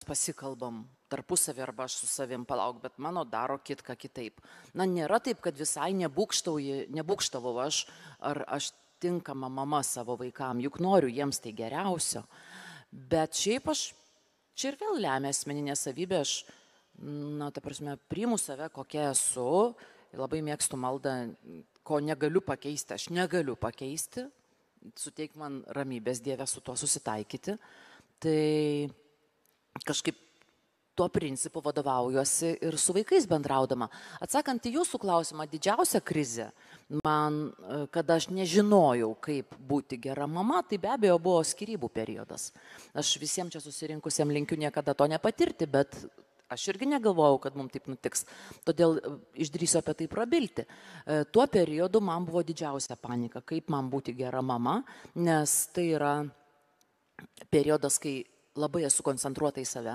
pasikalbam tarpusavį arba aš su savim palauk, bet mano daro kitką kitaip. Na, nėra taip, kad visai nebūkštavau aš, ar aš tinkama mama savo vaikam, juk noriu jiems tai geriausio. Bet šiaip aš, čia ir vėl lemia asmeninė savybė, aš, na, ta prasme, priimu save, kokia esu, labai mėgstu maldą, ko negaliu pakeisti, aš negaliu pakeisti, suteik man ramybės, Dieve, su tuo susitaikyti. Tai kažkaip tuo principu vadovaujuosi ir su vaikais bendraudama. Atsakant į jūsų klausimą, didžiausia krizė man, kada aš nežinojau, kaip būti gera mama, tai be abejo buvo skyrybų periodas. Aš visiems čia susirinkusiems linkiu niekada to nepatirti, bet aš irgi negalvojau, kad mums taip nutiks. Todėl išdrįsiu apie tai prabilti. Tuo periodu man buvo didžiausia panika, kaip man būti gera mama, nes tai yra periodas, kai labai esu koncentruota į save.